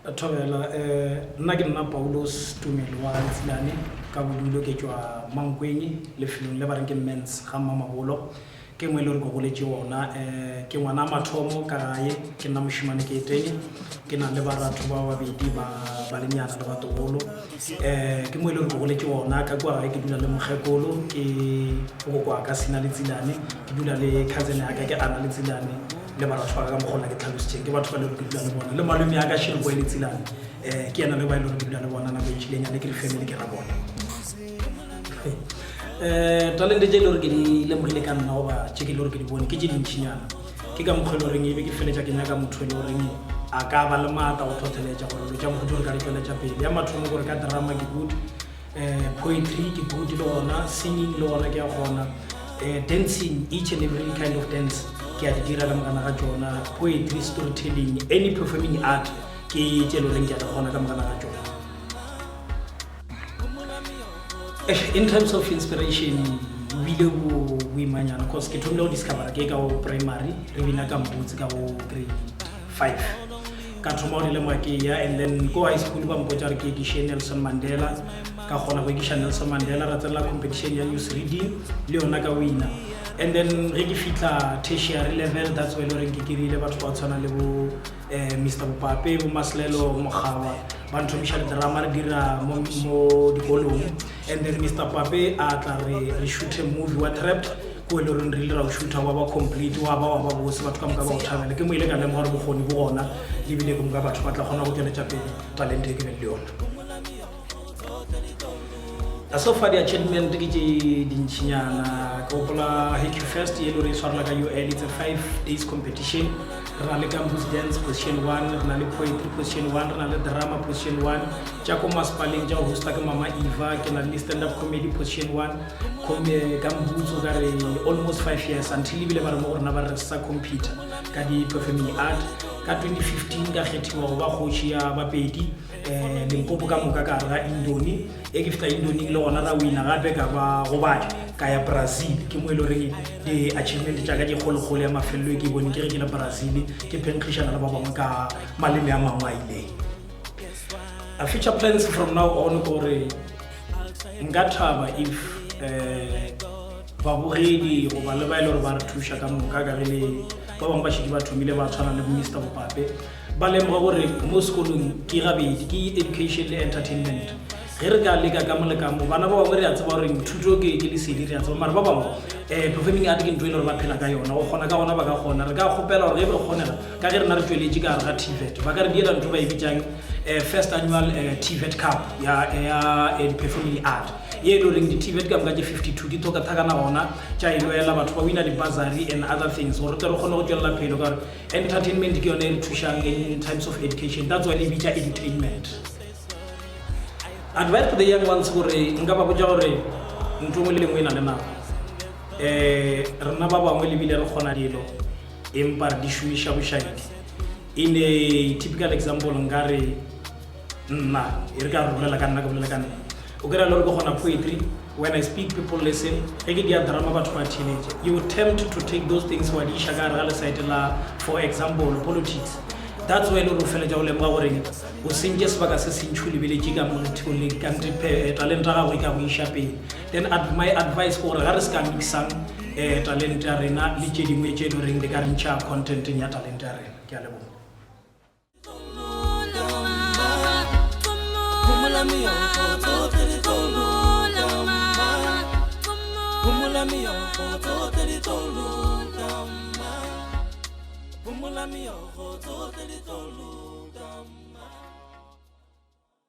Thobela nna ke nna Paulos Tumelo wa Tsilane ka bodulo ke tswa Mankweng lefelong le ba reng ke Mens ga Mamabolo ke mo ile re go goletse ona ke ngwana mathomo ka gae ke nna moshimane ke eteng ke na le baratho ba babedi ba lenyana le batogolo ke mo ile re go goletse ona ka kwa gae ke dula le mogekolo ke go kwa ka sina le Tsilane ke dula le cousin ya ka ke ana le Tsilane le baratho ba ka mogona ke tlhalositseng ke batho ba le re dula le bona le malome ya ka shele go le Tsilane ke yana le ba ile re dula le bona na go itshileng ya le ke family ke ra bona talente je lore ke di lemogile ka nna oba tse ke lore ke di bone ke je dintšhinyana ke ka mokgwa loreng ebe ke feletša ke nyaka motho le goreng a ka ba le maata go tlhotheletša gore lo tša mogodu gore ka di tšweletša pele ya mathomo gore ka drama ke good poetry ke good le gona singing le gona ke a gona dancing each and every kind of dance ke a di dira le mogana ga tsona poetry storytelling any performing art ke tše loreng ke a di gona ka mogana ga tsona. In terms of inspiration, we do manyana because ke thomile go discover ke ka go primary re bina ka mbutsi ka go grade 5 ka thoma go le makeya and then go high school ba mpotsa re ke ke Nelson Mandela ka gona go ke Nelson Mandela ra tsela competition ya news reading le yona ka winner and then re ke fitla tertiary level that's where re ke kirile batho ba tshwana le bo Mr. Pape bo Maslelo Mogawa ba nthomisha drama re dira mo dikolong and then Mr. Pape a tla re shoot a movie wa trapped ko le re re ra shoota wa ba complete wa ba bose batho ka moka ba o thabela ke mo ile ka le mo gore bogoni bo gona le bile go mga batho ba tla gona go tsweletsa pele talent e ke le yona so far the achievement ke di dintšhinyana ka gopola Hickey Fest ye lore swara ka UL it's a 5 days competition re na le campus dance position 1 re na le poetry position 1 re na le drama position 1 tša ko maspaleng tša go hosta ke Mama Eva ke na le stand up comedy position 1 ka mbutso ka re almost 5 years until ebile ba re mo gorena ba re sa computer ka di performing art ka 2015 ka kgethiwa go ba kgoši ya bapedi Limpopo ka moka ka ra Indoni e ke fita Indoni le gona ra wina gape ka ba go batla ka ya Brazil ke mo ile re di achievement tša ka di kgologolo ya mafelelo ke bone ke re ke la Brazil ke penkrishana le ba bangwe ka maleme a mangwe a ile a future plans from now on gore nka thaba if babogedi go ba le ba ile gore ba re thuša ka moka ka gele ba bangwe ba šedi ba thomile ba tshwana le Mr. Pape ba lemoga gore mo sekolong ke gabedi ke education le entertainment ge re ka leka ka molekamo bana ba bangwe re a tseba gore thuto ke lesedi re a tseba mara ba bangwe performing art ke ntho e le gore ba phela ka yona go kgona ka gona ba ka kgona re ka kgopela gore ge re kgonela ka ge re na re tsweletše ka gare ga TVET ba ka re diela ntho ba e bitsang first annual TVET Cup ya performing art ye e le goreng di-TVET ka moka ke 52 di thoka thakana gona tša e loela batho ba wina di-bursary and other things gore tle re kgone go tswelela phelo ka gore entertainment ke yone e re thušang in times of education that's why le bitša entertainment. Advice to the young ones gore nka ba botša gore ntho mo le lengwe ena le nako rena ba bangwe le bile re kgona dilo empa re di šomiša bošaedi in a typical example nka re nna e re ka re bolela ka nna ka bolela ka nna o kry-a le gore ke kgona poetry when I speak people listen ge ke dia drama batho ba teenage you would tempt to take those things wa di iša ka gare ga lesite la for example politics that's why lo feletša go lemoga goreng o sentše sebaka se sentšho lebeletše ka mothole kante talent ya gago e ka go iša pele then my advice ke gore ga re se ka mixang talent ya rena le tše dingwe tše le reng le ka rentšha contenteng ya talent ya rena ke a leboga.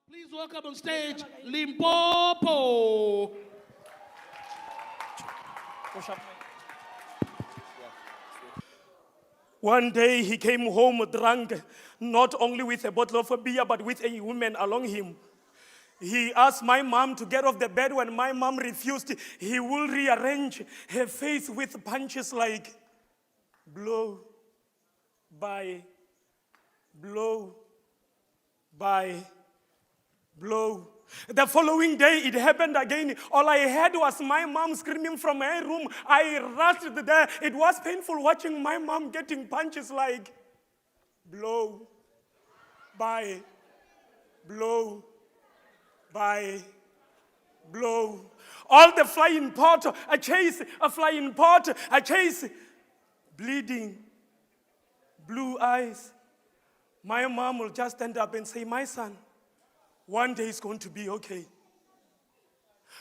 Please welcome on stage Limpopo. One day he came home drunk, not only with a bottle of beer, but with a woman along him. He asked my mom to get off the bed. When my mom refused, he will rearrange her face with punches like blow by blow by blow. The following day, it happened again. All I heard was my mom screaming from her room. I rushed there. It was painful watching my mom getting punches like blow by blow by blow. All the flying pot, I chase a flying pot, I chase bleeding, blue eyes. My mom will just stand up and say, my son, one day it's going to be okay.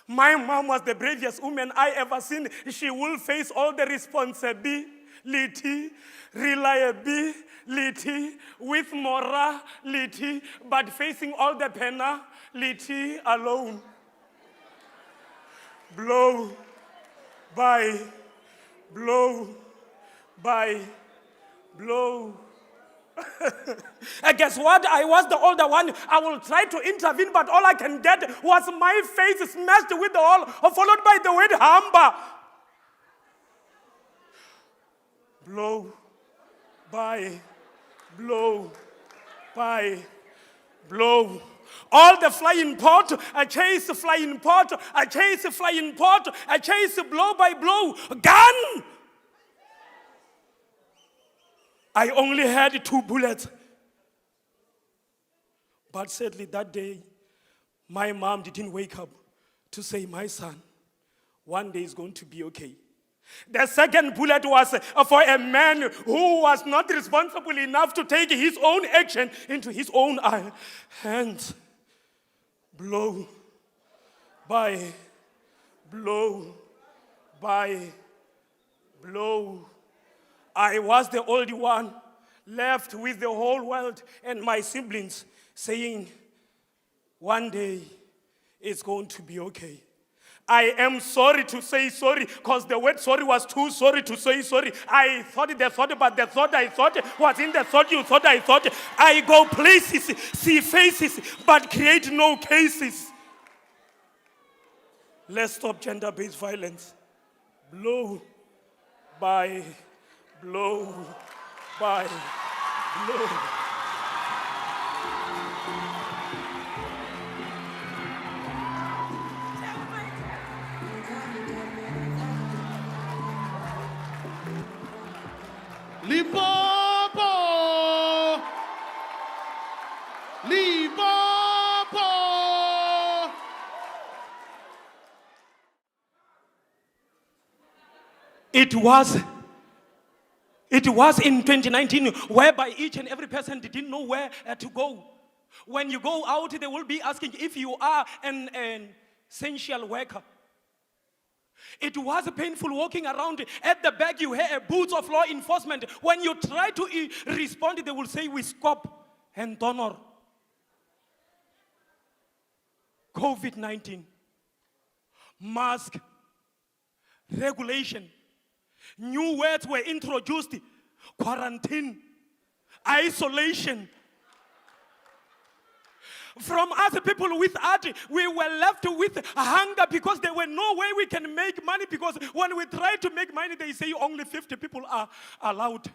My mom was the bravest woman I ever seen. She will face all the responsibility, reliability, with morality, but facing all the penalty alone. Blow by blow by blow. And guess what? I was the older one. I will try to intervene, but all I can get was my face smashed with the wall, followed by the word hamba. Blow by blow by blow. All the flying pot, I chase flying pot, I chase flying pot, I chase blow by blow. Gun! I only had 2 bullets. But sadly that day, my mom didn't wake up to say, my son, one day is going to be okay. The second bullet was for a man who was not responsible enough to take his own action into his own hands. Blow by blow by blow. I was the only one left with the whole world and my siblings saying, one day it's going to be okay. I am sorry to say sorry because the word sorry was too sorry to say sorry. I thought the thought, but the thought I thought was in the thought you thought I thought. I go places, see faces, but create no cases. Let's stop gender-based violence. Blow by blow by blow. Limpopo! Limpopo! It was in 2019 whereby each and every person didn't know where to go. When you go out, they will be asking if you are an essential worker. It was painful walking around. At the back, you hear boots of law enforcement. When you try to respond, they will say, we stop and donor. COVID-19, mask, regulation. New words were introduced. Quarantine, isolation. From us people with art, we were left with hunger because there were no way we can make money, because when we try to make money, they say only 50 people are allowed.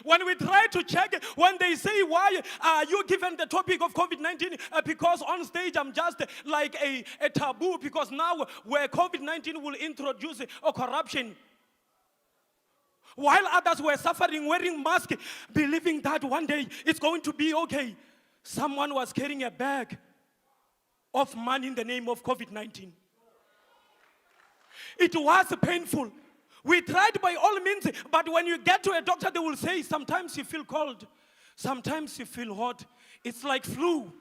When we try to check, when they say, why are you given the topic of COVID-19? Because on stage I'm just like a taboo, because now where COVID-19 will introduce a corruption. While others were suffering, wearing masks, believing that one day it's going to be okay, someone was carrying a bag of money in the name of COVID-19. It was painful. We tried by all means, but when you get to a doctor, they will say, sometimes you feel cold, sometimes you feel hot. It's like flu.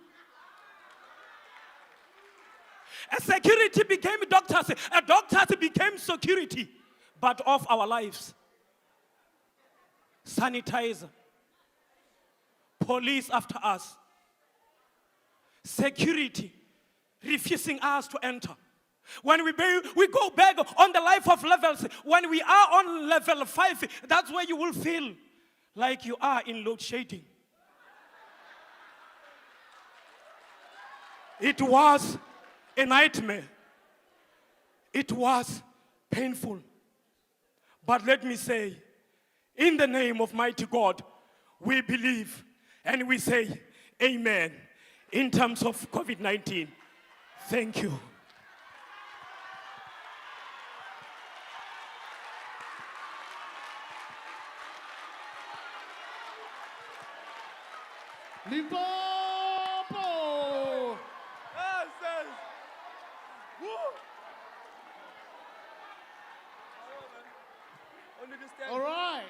A security became doctors, a doctors became security, but of our lives. Sanitizer, police after us, security refusing us to enter. When we go back on the life of levels, when we are on level 5, that's where you will feel like you are in load shedding. It was a nightmare. It was painful. But let me say, in the name of mighty God, we believe and we say amen in terms of COVID-19. Thank you. Limpopo! Yes, yes. Woo. Only this time. All right.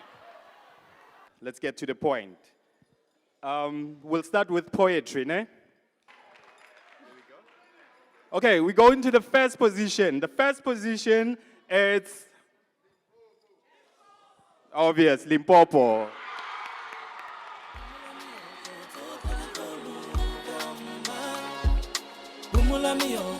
Let's get to the point. We'll start with poetry, ne? Okay, we go into the first position. The first position is obvious, Limpopo. Bumula mi oh,